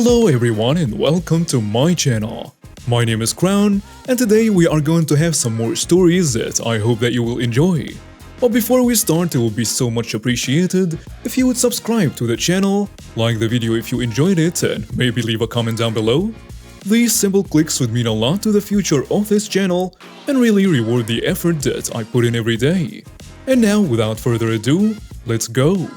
Hello everyone and welcome to my channel. My name is Crown and today we are going to have some more stories that I hope that you will enjoy. But before we start, it will be so much appreciated if you would subscribe to the channel, like the video if you enjoyed it, and maybe leave a comment down below. These simple clicks would mean a lot to the future of this channel and really reward the effort that I put in every day. And now, without further ado, let's go!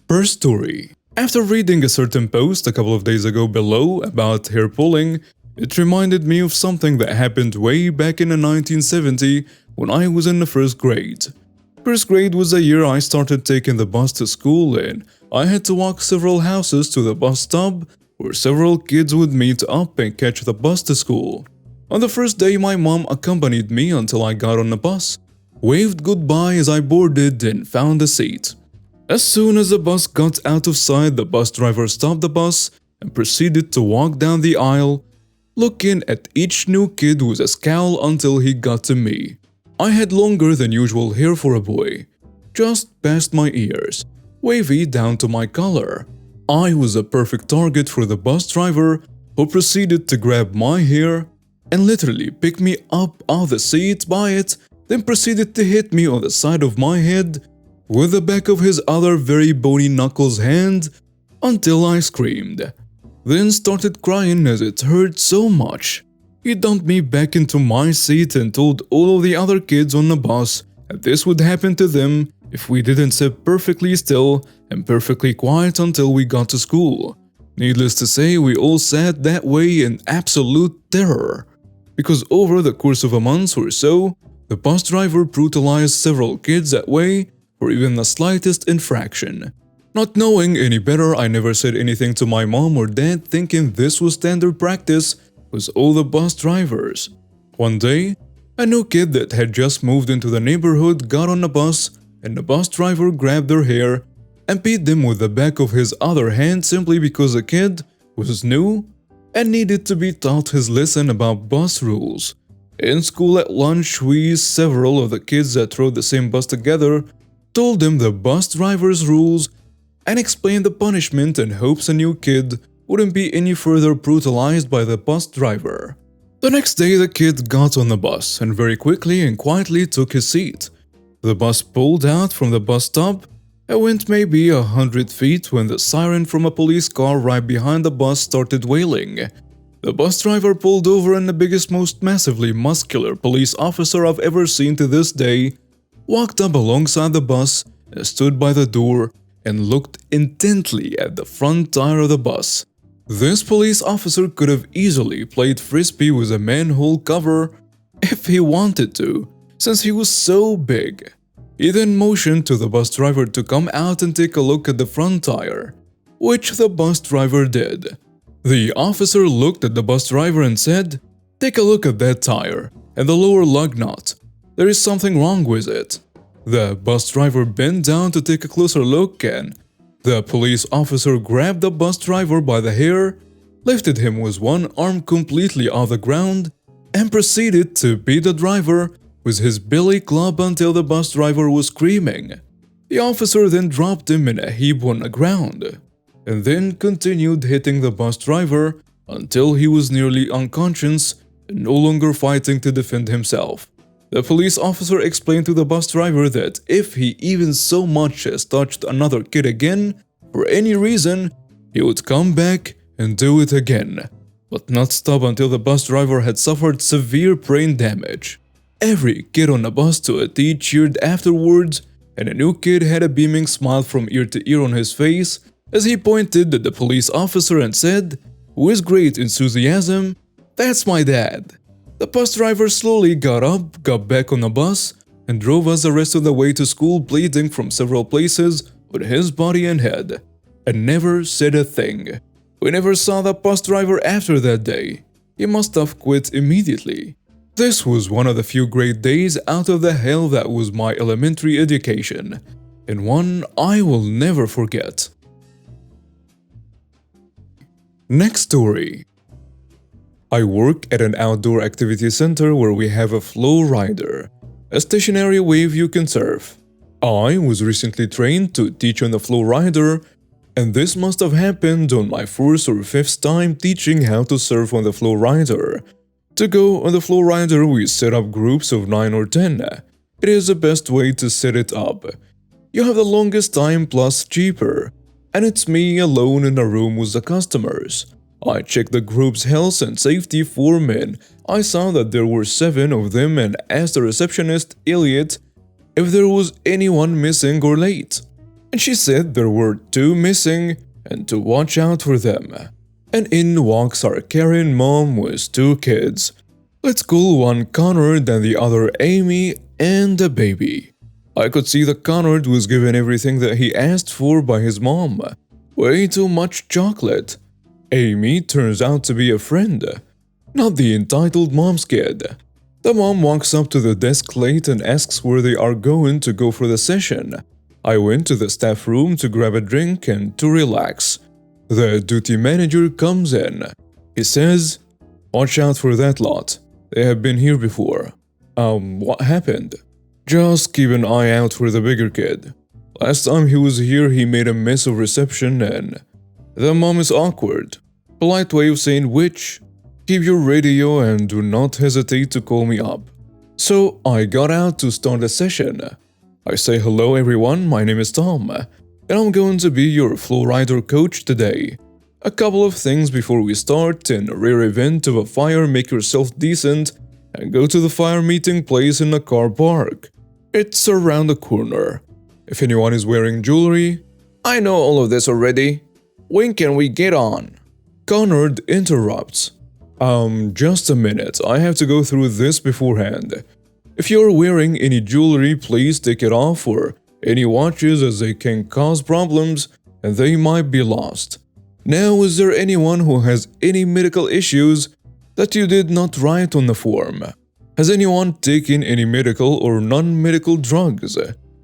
First story. After reading a certain post a couple of days ago below about hair pulling, it reminded me of something that happened way back in 1970 when I was in the first grade. First grade was the year I started taking the bus to school, and I had to walk several houses to the bus stop where several kids would meet up and catch the bus to school. On the first day, my mom accompanied me until I got on the bus, waved goodbye as I boarded and found a seat. As soon as the bus got out of sight, the bus driver stopped the bus and proceeded to walk down the aisle, looking at each new kid with a scowl until he got to me. I had longer than usual hair for a boy, just past my ears, wavy down to my collar. I was a perfect target for the bus driver, who proceeded to grab my hair and literally pick me up off the seat by it, then proceeded to hit me on the side of my head with the back of his other very bony knuckles hand until I screamed, then started crying as it hurt so much. He dumped me back into my seat and told all of the other kids on the bus that this would happen to them if we didn't sit perfectly still and perfectly quiet until we got to school. Needless to say, we all sat that way in absolute terror, because over the course of a month or so, the bus driver brutalized several kids that way for even the slightest infraction. Not knowing any better, I never said anything to my mom or dad, thinking this was standard practice with all the bus drivers. One day, a new kid that had just moved into the neighborhood got on the bus, and the bus driver grabbed their hair and beat them with the back of his other hand simply because the kid was new and needed to be taught his lesson about bus rules. In school at lunch, several of the kids that rode the same bus together, told him the bus driver's rules and explained the punishment in hopes a new kid wouldn't be any further brutalized by the bus driver. The next day, the kid got on the bus and very quickly and quietly took his seat. The bus pulled out from the bus stop and went maybe 100 feet when the siren from a police car right behind the bus started wailing. The bus driver pulled over and the biggest, most massively muscular police officer I've ever seen to this day walked up alongside the bus and stood by the door and looked intently at the front tire of the bus. This police officer could have easily played frisbee with a manhole cover if he wanted to, since he was so big. He then motioned to the bus driver to come out and take a look at the front tire, which the bus driver did. The officer looked at the bus driver and said, "Take a look at that tire and the lower lug nut. There is something wrong with it." The bus driver bent down to take a closer look, and the police officer grabbed the bus driver by the hair, lifted him with one arm completely off the ground, and proceeded to beat the driver with his billy club until the bus driver was screaming. The officer then dropped him in a heap on the ground, and then continued hitting the bus driver until he was nearly unconscious and no longer fighting to defend himself. The police officer explained to the bus driver that if he even so much as touched another kid again, for any reason, he would come back and do it again, but not stop until the bus driver had suffered severe brain damage. Every kid on the bus to a T cheered afterwards, and a new kid had a beaming smile from ear to ear on his face as he pointed at the police officer and said, with great enthusiasm, "That's my dad." The bus driver slowly got up, got back on the bus, and drove us the rest of the way to school bleeding from several places on his body and head, and never said a thing. We never saw the bus driver after that day. He must have quit immediately. This was one of the few great days out of the hell that was my elementary education, and one I will never forget. Next story. I work at an outdoor activity center where we have a flow rider, a stationary wave you can surf. I was recently trained to teach on the flow rider And this must have happened on my fourth or fifth time teaching how to surf on the Flowrider. To go on the Flowrider, we set up groups of 9 or 10. It is the best way to set it up. You have the longest time plus cheaper. And it's me alone in a room with the customers. I checked the group's health and safety form and I saw that there were 7 of them and asked the receptionist, Elliot, if there was anyone missing or late. And she said there were 2 missing and to watch out for them. And in walks our Karen mom with 2 kids. Let's call one Conrad and the other Amy and a baby. I could see that Conrad was given everything that he asked for by his mom. Way too much chocolate. Amy turns out to be a friend, not the entitled mom's kid. The mom walks up to the desk late and asks where they are going to go for the session. I went to the staff room to grab a drink and to relax. The duty manager comes in. He says, "Watch out for that lot. They have been here before." What happened? Just keep an eye out for the bigger kid. Last time he was here, he made a mess of reception and the mom is awkward. Polite way of saying which, keep your radio and do not hesitate to call me up. So I got out to start the session. I say hello everyone, my name is Tom, and I'm going to be your Flowrider coach today. A couple of things before we start. In a rare event of a fire, make yourself decent and go to the fire meeting place in a car park. It's around the corner. If anyone is wearing jewelry, I know all of this already. When can we get on? Conrad interrupts. Just a minute, I have to go through this beforehand. If you're wearing any jewelry, please take it off, or any watches, as they can cause problems and they might be lost. Now, is there anyone who has any medical issues that you did not write on the form? Has anyone taken any medical or non-medical drugs,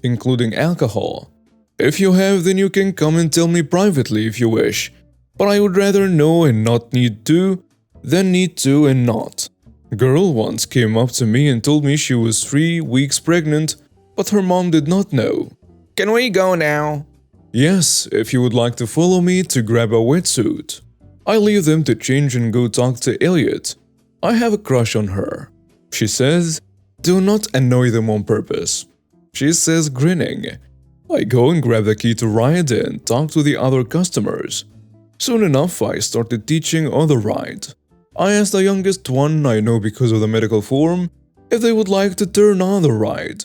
including alcohol? If you have, then you can come and tell me privately if you wish, but I would rather know and not need to than need to and not. Girl once came up to me and told me she was 3 weeks pregnant, but her mom did not know. Can we go now? Yes, if you would like to follow me to grab a wetsuit. I leave them to change and go talk to Elliot. I have a crush on her. She says, do not annoy them on purpose. She says, grinning. I go and grab the key to ride and talk to the other customers. Soon enough, I started teaching on the ride. I asked the youngest one I know because of the medical form if they would like to turn on the ride.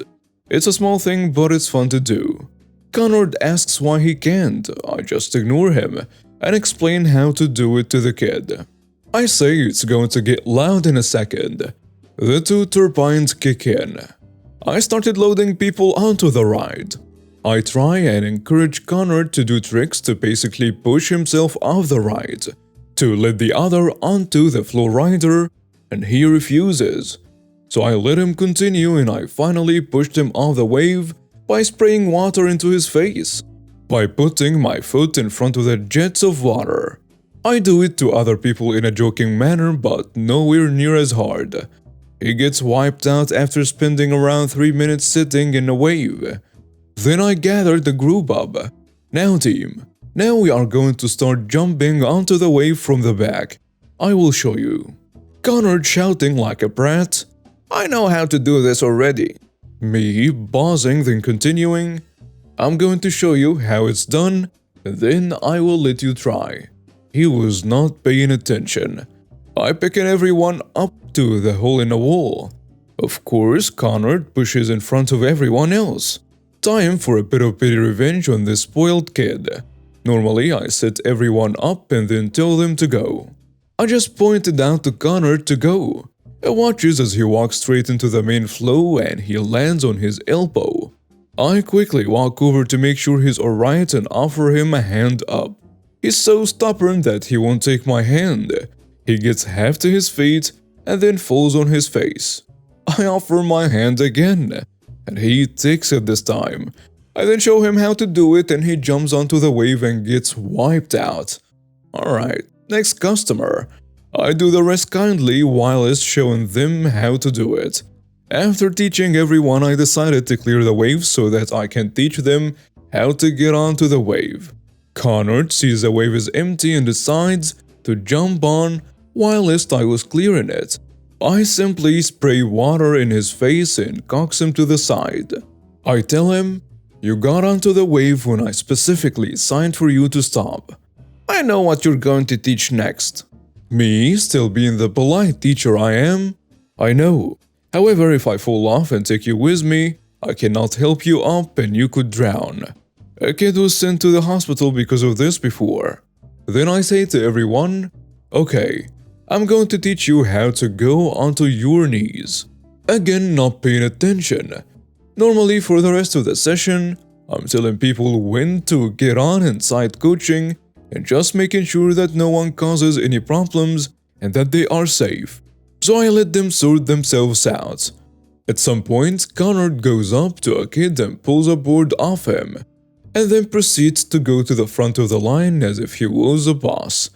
It's a small thing, but it's fun to do. Conrad asks why he can't. I just ignore him and explain how to do it to the kid. I say it's going to get loud in a second. The 2 turbines kick in. I started loading people onto the ride. I try and encourage Conrad to do tricks to basically push himself off the ride, to let the other onto the Flowrider, and he refuses. So I let him continue and I finally pushed him off the wave by spraying water into his face, by putting my foot in front of the jets of water. I do it to other people in a joking manner, but nowhere near as hard. He gets wiped out after spending around 3 minutes sitting in a wave. Then I gathered the group up. Now team, now we are going to start jumping onto the wave from the back. I will show you. Conrad shouting like a brat, I know how to do this already. Me pausing, then continuing, I'm going to show you how it's done, then I will let you try. He was not paying attention. I picking everyone up to the hole in the wall. Of course, Conrad pushes in front of everyone else. Time for a bit of petty revenge on this spoiled kid. Normally, I set everyone up and then tell them to go. I just pointed out to Conrad to go. He watches as he walks straight into the main flow and he lands on his elbow. I quickly walk over to make sure he's alright and offer him a hand up. He's so stubborn that he won't take my hand. He gets half to his feet and then falls on his face. I offer my hand again, and he takes it this time. I then show him how to do it and he jumps onto the wave and gets wiped out. Alright, next customer. I do the rest kindly while showing them how to do it. After teaching everyone, I decided to clear the wave so that I can teach them how to get onto the wave. Connor sees the wave is empty and decides to jump on whilst I was clearing it. I simply spray water in his face and coax him to the side. I tell him, "You got onto the wave when I specifically signed for you to stop. I know what you're going to teach next." Me, still being the polite teacher I am, "I know. However, if I fall off and take you with me, I cannot help you up and you could drown. A kid was sent to the hospital because of this before." Then I say to everyone, "Okay, I'm going to teach you how to go onto your knees." Again, not paying attention. Normally, for the rest of the session, I'm telling people when to get on inside coaching and just making sure that no one causes any problems and that they are safe. So I let them sort themselves out. At some point, Connor goes up to a kid and pulls a board off him, and then proceeds to go to the front of the line as if he was a boss.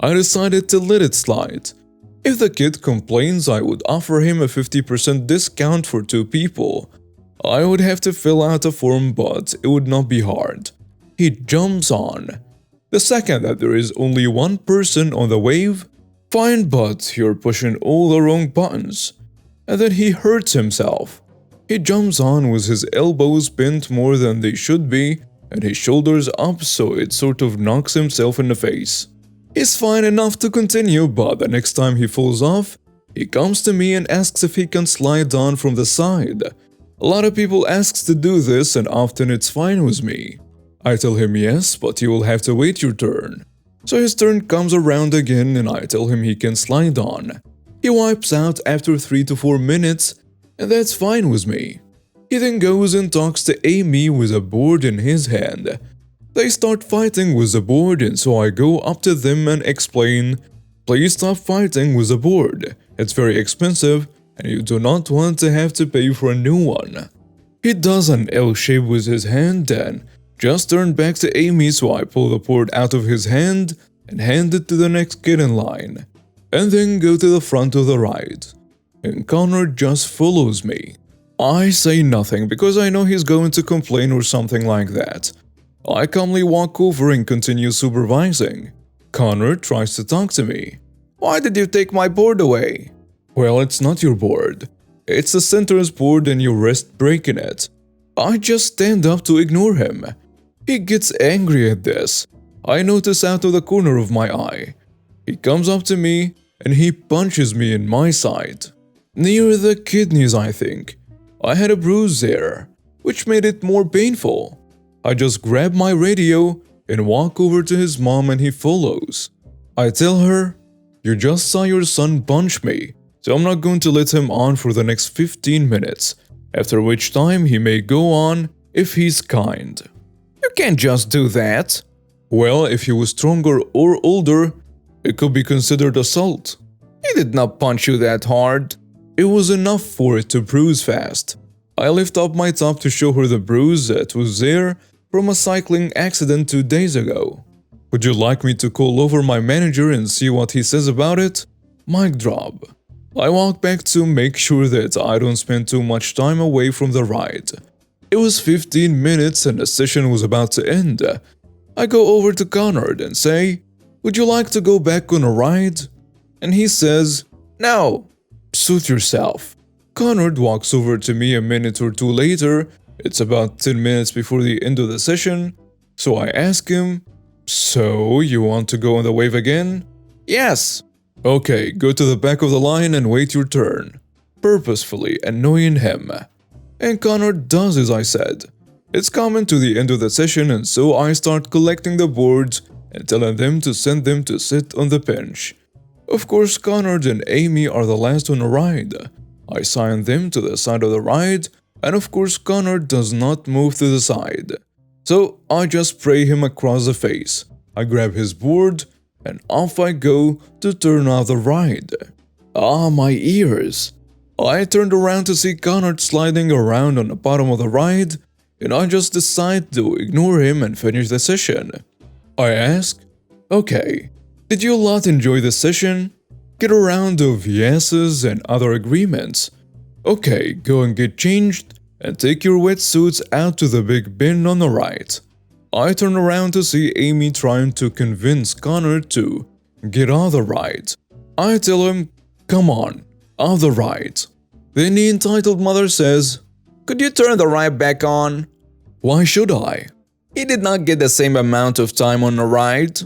I decided to let it slide. If the kid complains, I would offer him a 50% discount for 2 people. I would have to fill out a form, but it would not be hard. He jumps on. The second that there is only one person on the wave, fine, but you're pushing all the wrong buttons. And then he hurts himself. He jumps on with his elbows bent more than they should be and his shoulders up, so it sort of knocks himself in the face. He's fine enough to continue, but the next time he falls off, he comes to me and asks if he can slide on from the side. A lot of people ask to do this and often it's fine with me. I tell him yes, but you will have to wait your turn. So his turn comes around again and I tell him he can slide on. He wipes out after 3 to 4 minutes, and that's fine with me. He then goes and talks to Amy with a board in his hand. They start fighting with the board, and so I go up to them and explain, "Please stop fighting with the board. It's very expensive, and you do not want to have to pay for a new one." He does an L shape with his hand and just turned back to Amy, so I pull the board out of his hand and hand it to the next kid in line, and then go to the front of the ride. And Connor just follows me. I say nothing because I know he's going to complain or something like that. I calmly walk over and continue supervising. Connor tries to talk to me. "Why did you take my board away?" "Well, it's not your board. It's the center's board and you risked breaking it." I just stand up to ignore him. He gets angry at this. I notice out of the corner of my eye. He comes up to me and he punches me in my side. Near the kidneys, I think. I had a bruise there, which made it more painful. I just grab my radio and walk over to his mom and he follows. I tell her, "You just saw your son punch me, so I'm not going to let him on for the next 15 minutes, after which time he may go on if he's kind." "You can't just do that." "Well, if he was stronger or older, it could be considered assault." "He did not punch you that hard." It was enough for it to bruise fast. I lift up my top to show her the bruise that was there from a cycling accident 2 days ago. "Would you like me to call over my manager and see what he says about it?" Mic drop. I walk back to make sure that I don't spend too much time away from the ride. It was 15 minutes and the session was about to end. I go over to Connor and say, "Would you like to go back on a ride?" And he says, "No." Suit yourself. Connor walks over to me a minute or two later. It's about 10 minutes before the end of the session. So I ask him, "So, you want to go on the wave again?" "Yes." "Okay, go to the back of the line and wait your turn." Purposefully annoying him. And Connor does as I said. It's coming to the end of the session and so I start collecting the boards and telling them to send them to sit on the bench. Of course, Connor and Amy are the last on the ride. I sign them to the side of the ride, and of course Connor does not move to the side. So I just spray him across the face. I grab his board, and off I go to turn off the ride. Ah, my ears. I turned around to see Connor sliding around on the bottom of the ride, and I just decide to ignore him and finish the session. I ask, "Okay, did you lot enjoy the session? Get a round of yeses and other agreements. Okay, go and get changed and take your wetsuits out to the big bin on the right." I turn around to see Amy trying to convince Connor to get off the ride. I tell him, come on, off the ride. Then the entitled mother says, could you turn the ride back on? Why should I? He did not get the same amount of time on the ride.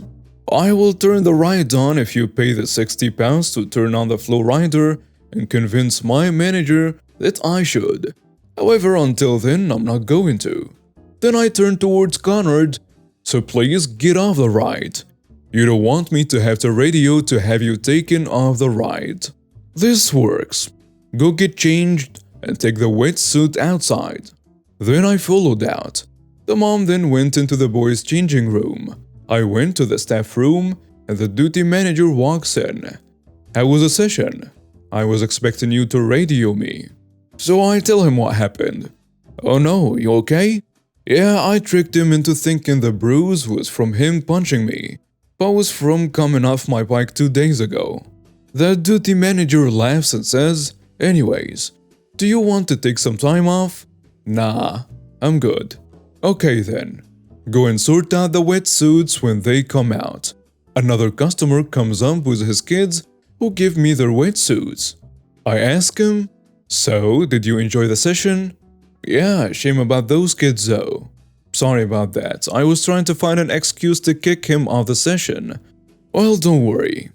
I will turn the ride on if you pay the £60 to turn on the flow rider and convince my manager that I should. However, until then, I'm not going to. Then I turn towards Conrad, so please get off the ride. You don't want me to have the radio to have you taken off the ride. This works. Go get changed and take the wetsuit outside. Then I followed out. The mom then went into the boys' changing room. I went to the staff room and the duty manager walks in. How was the session? I was expecting you to radio me. So I tell him what happened. Oh no, you okay? Yeah, I tricked him into thinking the bruise was from him punching me, but was from coming off my bike 2 days ago. The duty manager laughs and says, anyways, do you want to take some time off? Nah, I'm good. Okay then. Go and sort out the wetsuits when they come out. Another customer comes up with his kids who give me their wetsuits. I ask him, so, did you enjoy the session? Yeah, shame about those kids though. Sorry about that, I was trying to find an excuse to kick him off the session. Well, don't worry.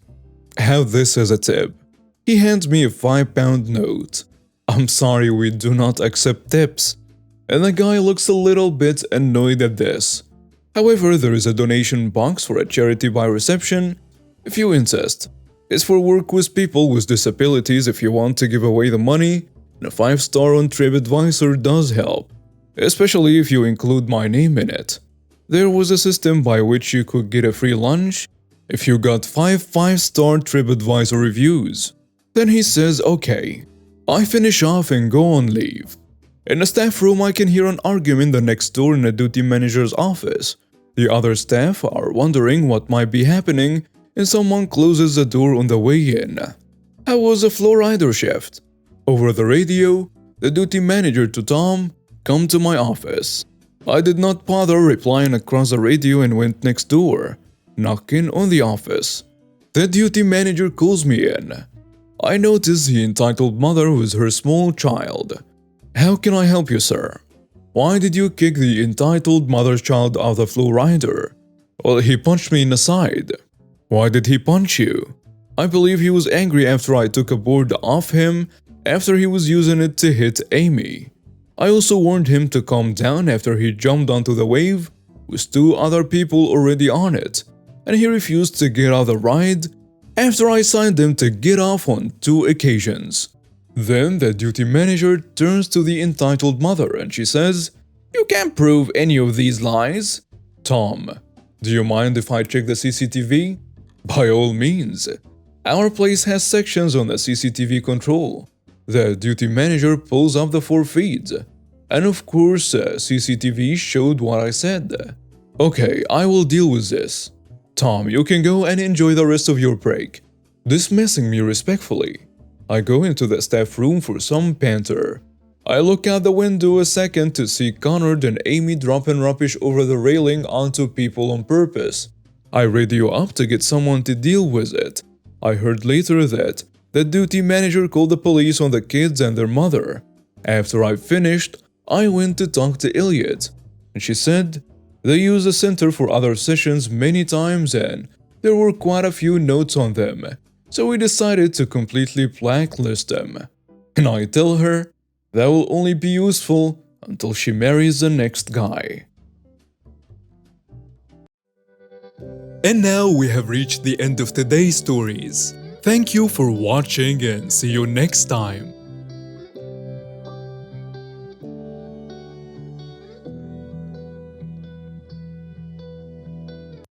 Have this as a tip. He hands me a £5 note. I'm sorry, we do not accept tips. And the guy looks a little bit annoyed at this. However, there is a donation box for a charity by reception, if you insist. It's for work with people with disabilities if you want to give away the money, and a 5-star on TripAdvisor does help, especially if you include my name in it. There was a system by which you could get a free lunch if you got 5-star TripAdvisor reviews. Then he says, okay. I finish off and go on leave. In the staff room, I can hear an argument the next door in the duty manager's office. The other staff are wondering what might be happening, and someone closes the door on the way in. How was the floor rider shift? Over the radio, the duty manager to Tom, come to my office. I did not bother replying across the radio and went next door, knocking on the office. The duty manager calls me in. I notice the entitled mother with her small child. How can I help you, sir? Why did you kick the entitled mother's child off the floor rider? Well, he punched me in the side. Why did he punch you? I believe he was angry after I took a board off him after he was using it to hit Amy. I also warned him to calm down after he jumped onto the wave with 2 other people already on it, and he refused to get off the ride after I signed him to get off on 2 occasions. Then the duty manager turns to the entitled mother and she says, you can't prove any of these lies. Tom, do you mind if I check the CCTV? By all means. Our place has sections on the CCTV control. The duty manager pulls up the 4 feeds. And of course, CCTV showed what I said. Okay, I will deal with this. Tom, you can go and enjoy the rest of your break. Dismissing me respectfully. I go into the staff room for some banter. I look out the window a second to see Conrad and Amy dropping rubbish over the railing onto people on purpose. I radio up to get someone to deal with it. I heard later that the duty manager called the police on the kids and their mother. After I finished, I went to talk to Elliot, and she said they use the center for other sessions many times and there were quite a few notes on them, so we decided to completely blacklist them. And I tell her that will only be useful until she marries the next guy. And now we have reached the end of today's stories. Thank you for watching and see you next time.